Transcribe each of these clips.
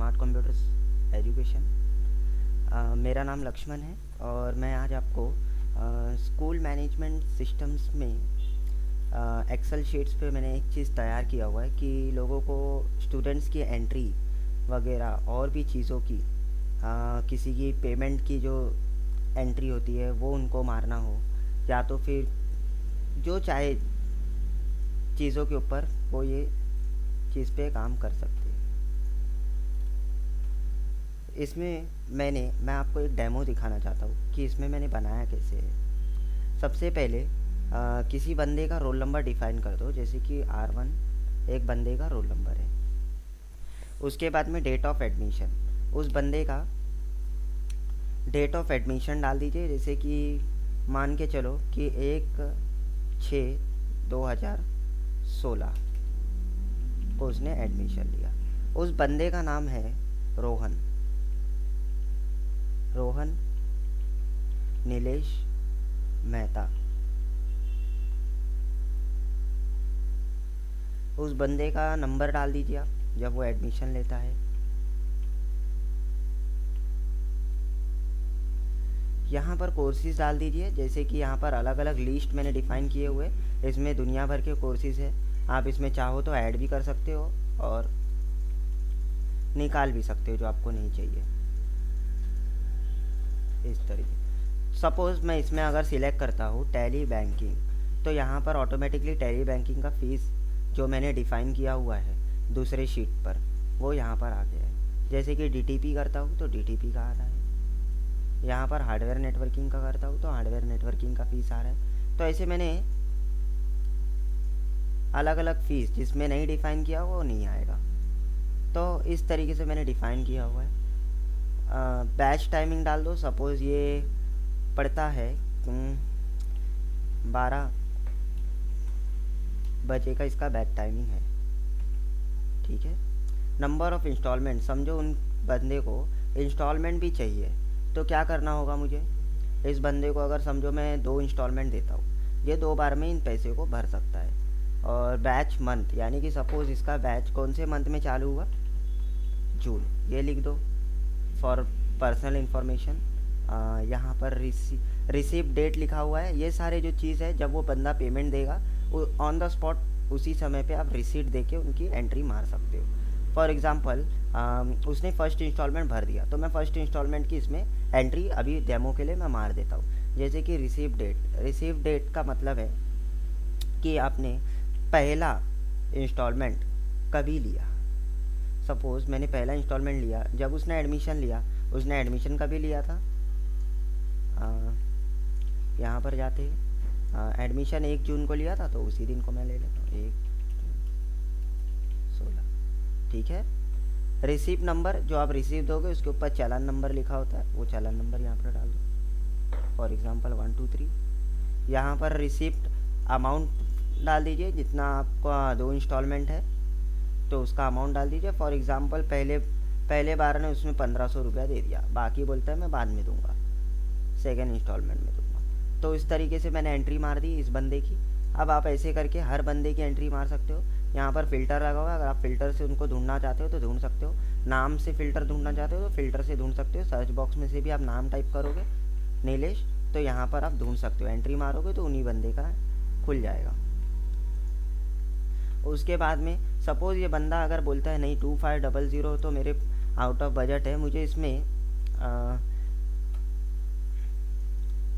Smart computers education. मेरा नाम लक्ष्मण है और मैं आज आपको स्कूल मैनेजमेंट सिस्टम्स में एक्सेल शीट्स पे मैंने एक चीज़ तैयार किया हुआ है कि लोगों को स्टूडेंट्स की एंट्री वगैरह और भी चीज़ों की किसी की पेमेंट की जो एंट्री होती है वो उनको मारना हो, या तो फिर जो चाहे चीज़ों के ऊपर वो ये चीज़ पे काम कर सकते हैं। इसमें मैं आपको एक डेमो दिखाना चाहता हूँ कि इसमें मैंने बनाया कैसे है। सबसे पहले किसी बंदे का रोल नंबर डिफ़ाइन कर दो, जैसे कि R1 एक बंदे का रोल नंबर है। उसके बाद में डेट ऑफ एडमिशन, उस बंदे का डेट ऑफ एडमिशन डाल दीजिए, जैसे कि मान के चलो कि 1/6/2016 को उसने एडमिशन लिया। उस बंदे का नाम है रोहन नीलेश मेहता। उस बंदे का नंबर डाल दीजिए आप जब वो एडमिशन लेता है। यहाँ पर कोर्सेज डाल दीजिए, जैसे कि यहाँ पर अलग अलग लिस्ट मैंने डिफ़ाइन किए हुए, इसमें दुनिया भर के कोर्सेज है। आप इसमें चाहो तो ऐड भी कर सकते हो और निकाल भी सकते हो जो आपको नहीं चाहिए, इस तरीके। सपोज़ मैं इसमें अगर सिलेक्ट करता हूँ टैली बैंकिंग, तो यहाँ पर ऑटोमेटिकली टैली बैंकिंग का फ़ीस जो मैंने डिफ़ाइन किया हुआ है दूसरे शीट पर वो यहाँ पर आ गया है। जैसे कि DTP करता हूँ तो DTP का आ रहा है, यहाँ पर हार्डवेयर नेटवर्किंग का करता हूँ तो हार्डवेयर नेटवर्किंग का फ़ीस आ रहा है। तो ऐसे मैंने अलग अलग फ़ीस जिसमें नहीं डिफ़ाइन किया वो नहीं आएगा। तो इस तरीके से मैंने डिफ़ाइन किया हुआ है। बैच टाइमिंग डाल दो, सपोज़ ये पड़ता है 12 बजे का इसका बैच टाइमिंग है, ठीक है। नंबर ऑफ़ इंस्टॉलमेंट, समझो उन बंदे को इंस्टॉलमेंट भी चाहिए, तो क्या करना होगा मुझे, इस बंदे को अगर समझो मैं 2 इंस्टॉलमेंट देता हूँ, ये 2 बार में इन पैसे को भर सकता है। और बैच मंथ, यानी कि सपोज़ इसका बैच कौन से मंथ में चालू हुआ, जून, ये लिख दो फॉर पर्सनल इन्फॉर्मेशन। यहाँ पर रिसीव डेट लिखा हुआ है। ये सारे जो चीज़ है, जब वो बंदा पेमेंट देगा ऑन द स्पॉट उसी समय पे आप रिसीट दे के उनकी एंट्री मार सकते हो। फॉर एग्ज़ाम्पल उसने फ़र्स्ट इंस्टॉलमेंट भर दिया तो मैं फ़र्स्ट इंस्टॉलमेंट की इसमें एंट्री अभी डेमो के लिए मैं मार देता हूँ। जैसे कि रिसीव डेट का मतलब है कि आपने पहला इंस्टॉलमेंट कभी लिया। सपोज़ मैंने पहला इंस्टॉलमेंट लिया जब उसने एडमिशन लिया, उसने एडमिशन कभी लिया था, यहाँ पर जाते हैं, एडमिशन 1 जून को लिया था तो उसी दिन को मैं ले लेता हूँ, 1/16, ठीक है। रिसीप्ट नंबर जो आप रिसीव दोगे उसके ऊपर चालान नंबर लिखा होता है, वो चालान नंबर यहाँ पर डाल दो, फॉर एग्ज़ाम्पल 1 2 3। यहाँ पर रिसिप्ट अमाउंट डाल दीजिए, जितना आपका 2 इंस्टॉलमेंट है तो उसका अमाउंट डाल दीजिए। फॉर एग्ज़ाम्पल पहले बार ने उसमें 1500 रुपया दे दिया, बाकी बोलता है मैं बाद में दूंगा, सेकेंड इंस्टॉलमेंट में दूंगा। तो इस तरीके से मैंने एंट्री मार दी इस बंदे की। अब आप ऐसे करके हर बंदे की एंट्री मार सकते हो। यहाँ पर फ़िल्टर लगा हुआ है, अगर आप फ़िल्टर से उनको ढूंढना चाहते हो तो ढूंढ सकते हो, नाम से फ़िल्टर ढूंढना चाहते हो तो फ़िल्टर से ढूंढ सकते हो। सर्च बॉक्स में से भी आप नाम टाइप करोगे नीलेश, तो यहाँ पर आप ढूंढ सकते हो, एंट्री मारोगे तो उन्हीं बंदे का खुल जाएगा। उसके बाद में सपोज़ ये बंदा अगर बोलता है नहीं 2500 तो मेरे आउट ऑफ बजट है, मुझे इसमें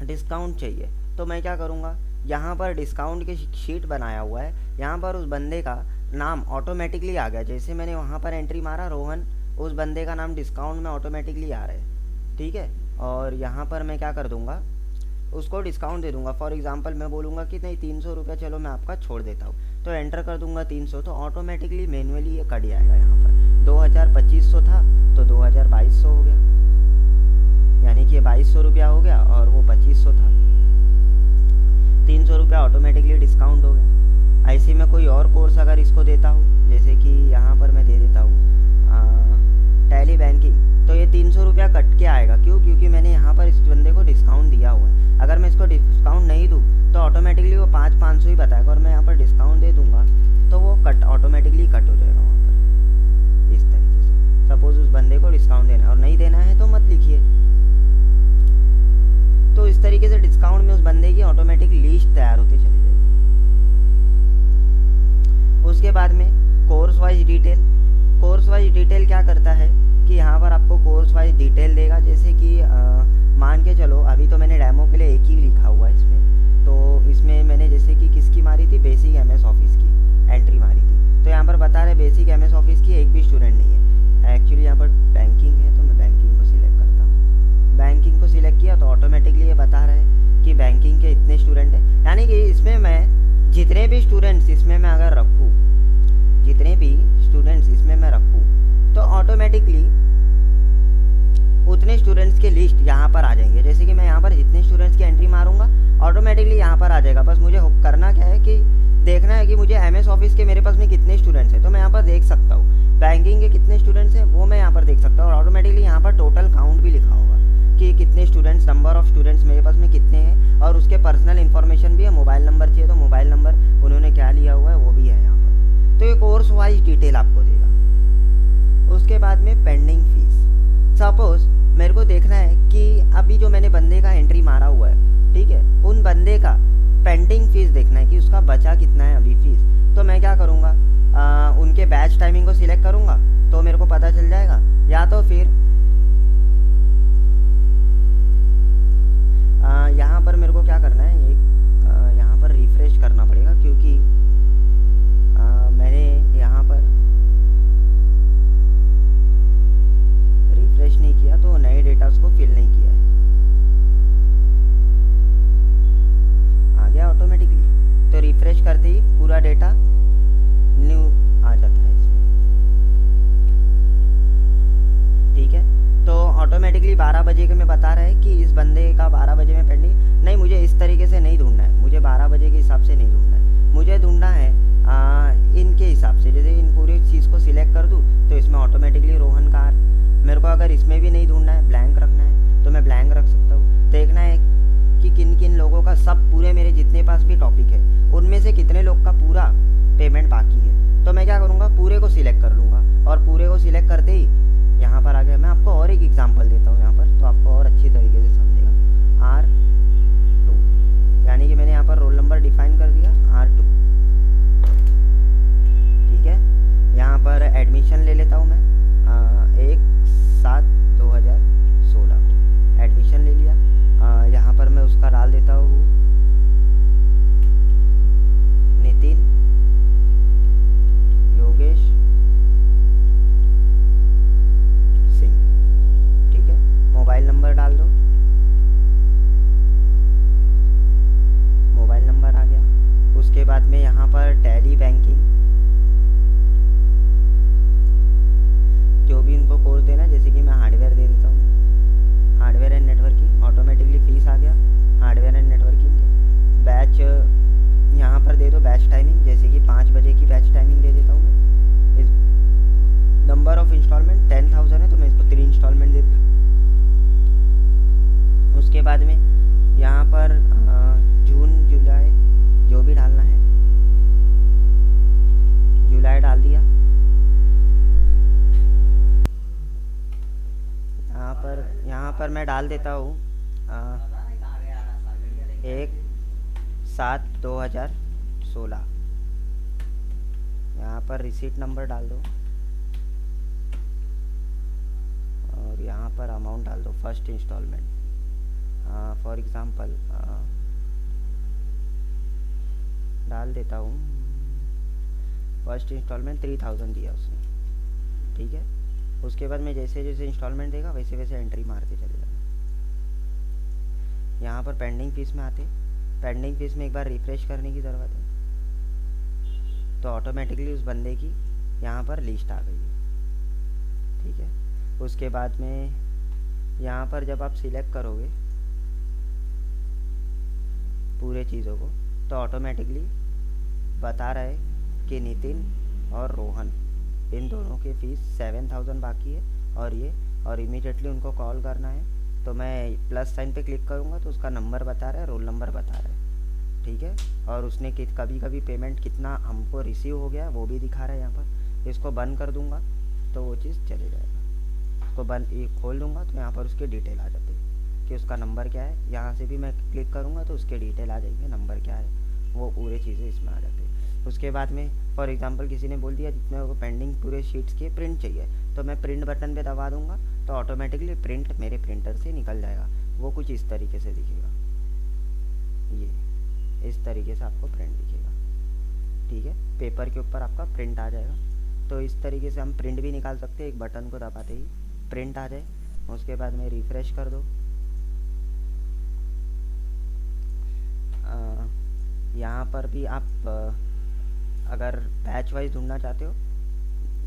डिस्काउंट चाहिए, तो मैं क्या करूँगा, यहाँ पर डिस्काउंट की शीट बनाया हुआ है, यहाँ पर उस बंदे का नाम ऑटोमेटिकली आ गया। जैसे मैंने वहाँ पर एंट्री मारा रोहन, उस बंदे का नाम डिस्काउंट में ऑटोमेटिकली आ रहा है, ठीक है। और यहाँ पर मैं क्या कर दूँगा, उसको डिस्काउंट दे दूँगा। फॉर एग्ज़ाम्पल मैं बोलूँगा कि नहीं 300 रुपया चलो मैं आपका छोड़ देता हूँ, तो एंटर कर दूँगा 300, तो ऑटोमेटिकली मैनुअली ये कट जाएगा। यहाँ पर 2200 था तो 2200 हो गया, यानी कि 2200 रुपया हो गया और वो 2500 था, 300 रुपया ऑटोमेटिकली डिस्काउंट हो गया। ऐसे में कोई और कोर्स अगर इसको देता हूँ, जैसे कि यहाँ पर मैं दे देता हूँ टैली बैंकिंग, तो ये 300 रुपया कट के आएगा। क्यों? क्योंकि मैंने यहाँ पर इस बंदे को डिस्काउंट दिया हुआ है। अगर मैं इसको डिस्काउंट नहीं दूँ तो ऑटोमेटिकली वो 500 ही बताएगा, और मैं यहाँ पर डिस्काउंट दे दूँगा तो वो ऑटोमेटिकली कट हो जाएगा वहाँ पर। इस तरीके से सपोज़ उस ऑटोमेटिक लिस्ट तैयार होते चली जाएगी। उसके बाद में कोर्स वाइज डिटेल क्या करता है कि यहाँ पर आपको कोर्स वाइज डिटेल देगा। जैसे कि मान के चलो, अभी तो मैंने डेमो के लिए एक ही लिखा हुआ है इसमें, तो इसमें मैंने जैसे कि किसकी मारी थी, बेसिक एमएस ऑफिस की एंट्री मारी थी। तो यहाँ पर बता रहे बेसिक एमएस ऑफिस की एक भी स्टूडेंट नहीं है। एक्चुअली यहाँ पर बैंकिंग है, तो मैं बैंकिंग को सिलेक्ट करता हूँ। बैंकिंग को सिलेक्ट किया तो ऑटोमेटिकली ये बता रहा है कि बैंकिंग के इतने स्टूडेंट हैं। यानी कि इसमें मैं जितने भी स्टूडेंट्स इसमें मैं अगर रखूँ, तो ऑटोमेटिकली उतने स्टूडेंट्स के लिस्ट यहाँ पर आ जाएंगे। जैसे कि मैं यहाँ पर जितने स्टूडेंट्स की एंट्री मारूंगा ऑटोमेटिकली यहाँ पर आ जाएगा। बस मुझे करना क्या है कि देखना है कि मुझे एमएस ऑफिस के मेरे पास में कितने स्टूडेंट्स हैं, तो मैं यहाँ पर देख सकता हूँ। बैंकिंग के कितने स्टूडेंट्स हैं वो मैं यहाँ पर देख सकता हूँ, और ऑटोमेटिकली यहाँ पर टोटल काउंट भी लिखा होगा कि कितने स्टूडेंट्स, नंबर ऑफ स्टूडेंट्स मेरे पास में कितने हैं, और उसके पर्सनल इन्फॉर्मेशन भी है। मोबाइल नंबर चाहिए तो मोबाइल नंबर उन्होंने क्या लिया हुआ है वो भी है यहाँ पर। तो ये कोर्स वाइज डिटेल आपको देगा। उसके बाद में पेंडिंग फीस। सपोज मेरे को देखना है कि अभी जो मैंने बंदे का एंट्री मारा हुआ है, ठीक है, उन बंदे का पेंडिंग फीस देखना है कि उसका बचा कितना है अभी फीस। तो मैं क्या करूँगा, उनके बैच टाइमिंग को सिलेक्ट करूँगा तो मेरे को पता चल जाएगा, या तो फिर यहाँ पर मेरे को क्या करना है, एक यहाँ पर रिफ्रेश करना पड़ेगा, क्योंकि मैंने यहाँ पर रिफ्रेश नहीं किया तो नए डेटा को फिल नहीं किया है। आ गया ऑटोमेटिकली। तो रिफ्रेश करते ही पूरा डेटा न्यू आ जाता है इसमें, ठीक है। तो ऑटोमेटिकली 12 बजे के में बता रहा है कि इस बंदे का 12 बजे में पेंडिंग नहीं। मुझे इस तरीके से नहीं ढूंढना है, मुझे 12 बजे के हिसाब से नहीं ढूंढना है, मुझे ढूंढना है इनके हिसाब से। जैसे इन पूरी चीज़ को सिलेक्ट कर दूँ तो इसमें ऑटोमेटिकली रोहन कार। मेरे को अगर इसमें भी नहीं ढूंढना है, ब्लैंक रखना है, तो मैं ब्लैंक रख सकता हूँ। देखना है कि किन किन लोगों का, सब पूरे मेरे जितने पास भी टॉपिक है उनमें से कितने लोग का पूरा पेमेंट बाकी है। तो मैं क्या करूँगा, पूरे को सिलेक्ट कर लूँगा, और पूरे को सिलेक्ट करते ही यहाँ पर आ गया। मैं आपको और एक एग्जांपल देता हूँ यहाँ पर, तो आपको और अच्छी तरीके से समझेगा। R2 यानी कि मैंने यहाँ पर रोल नंबर डिफाइन कर दिया R2, ठीक है। यहाँ पर एडमिशन ले लेता हूँ मैं 1/7/2016 को एडमिशन ले लिया। यहाँ पर मैं उसका डाल देता हूँ नितिन योगेश सिंह, ठीक है। मोबाइल नंबर डाल दो, मोबाइल नंबर आ गया। उसके बाद में यहाँ पर टैली बैंकिंग, जो भी इनको कोर्स देना, जैसे कि मैं हार्डवेयर दे देता हूँ, hardware and networking. Automatically fees आ गया हार्डवेयर एंड नेटवर्किंग के। बैच यहाँ पर दे दो, बैच टाइमिंग, जैसे कि 5 बजे की बैच टाइमिंग दे देता हूँ मैं। इस नंबर ऑफ इंस्टॉलमेंट 10,000 है तो मैं इसको 3 इंस्टॉलमेंट दे दूँ। उसके बाद में यहाँ पर जून जुलाई जो भी डालना है, जुलाई डाल दिया। यहाँ पर मैं डाल देता हूँ 1/7/2016। यहाँ पर रिसीट नंबर डाल दो, और यहाँ पर अमाउंट डाल दो, फर्स्ट इंस्टॉलमेंट। फॉर एग्ज़ाम्पल डाल देता हूँ फर्स्ट इंस्टॉलमेंट 3000 दिया उसने, ठीक है। उसके बाद मैं जैसे जैसे इंस्टॉलमेंट देगा वैसे वैसे एंट्री मारते चले जाना। यहाँ पर पेंडिंग फीस में आते, पेंडिंग फीस में एक बार रिफ्रेश करने की ज़रूरत है, तो ऑटोमेटिकली उस बंदे की यहाँ पर लिस्ट आ गई है, ठीक है। उसके बाद में यहाँ पर जब आप सिलेक्ट करोगे पूरे चीज़ों को, तो ऑटोमेटिकली बता रहा है कि नितिन और रोहन इन दोनों के फीस 7000 बाकी है, और इमीडिएटली उनको कॉल करना है। तो मैं प्लस साइन पे क्लिक करूँगा तो उसका नंबर बता रहा है, रोल नंबर बता रहा है, ठीक है। और उसने कभी कभी पेमेंट कितना हमको रिसीव हो गया वो भी दिखा रहा है यहाँ पर। इसको बंद कर दूँगा तो वो चीज़ चले जाएगा, इसको बंद खोल दूँगा तो यहाँ पर उसकी डिटेल आ जाती है। कि उसका नंबर क्या है। यहाँ से भी मैं क्लिक करूँगा तो उसके डिटेल आ जाएंगे, नंबर क्या है, वो पूरे चीज़ें इसमें आ जाती है। उसके बाद में फॉर एग्जांपल किसी ने बोल दिया जितने को पेंडिंग पूरे शीट्स के प्रिंट चाहिए, तो मैं प्रिंट बटन पे दबा दूंगा तो ऑटोमेटिकली प्रिंट मेरे प्रिंटर से निकल जाएगा। वो कुछ इस तरीके से दिखेगा, ये इस तरीके से आपको प्रिंट दिखेगा, ठीक है। पेपर के ऊपर आपका प्रिंट आ जाएगा। तो इस तरीके से हम प्रिंट भी निकाल सकते हैं, एक बटन को दबाते ही प्रिंट आ जाए। उसके बाद में रिफ़्रेश कर दो। यहाँ पर भी आप अगर बैच वाइज ढूंढना चाहते हो,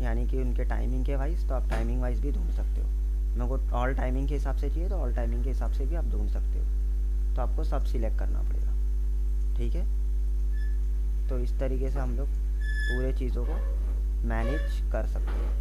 यानी कि उनके टाइमिंग के वाइज, तो आप टाइमिंग वाइज भी ढूंढ सकते हो। मेरे को ऑल टाइमिंग के हिसाब से चाहिए तो ऑल टाइमिंग के हिसाब से भी आप ढूंढ सकते हो। तो आपको सब सिलेक्ट करना पड़ेगा, ठीक है। तो इस तरीके से हम लोग पूरे चीज़ों को मैनेज कर सकते हैं।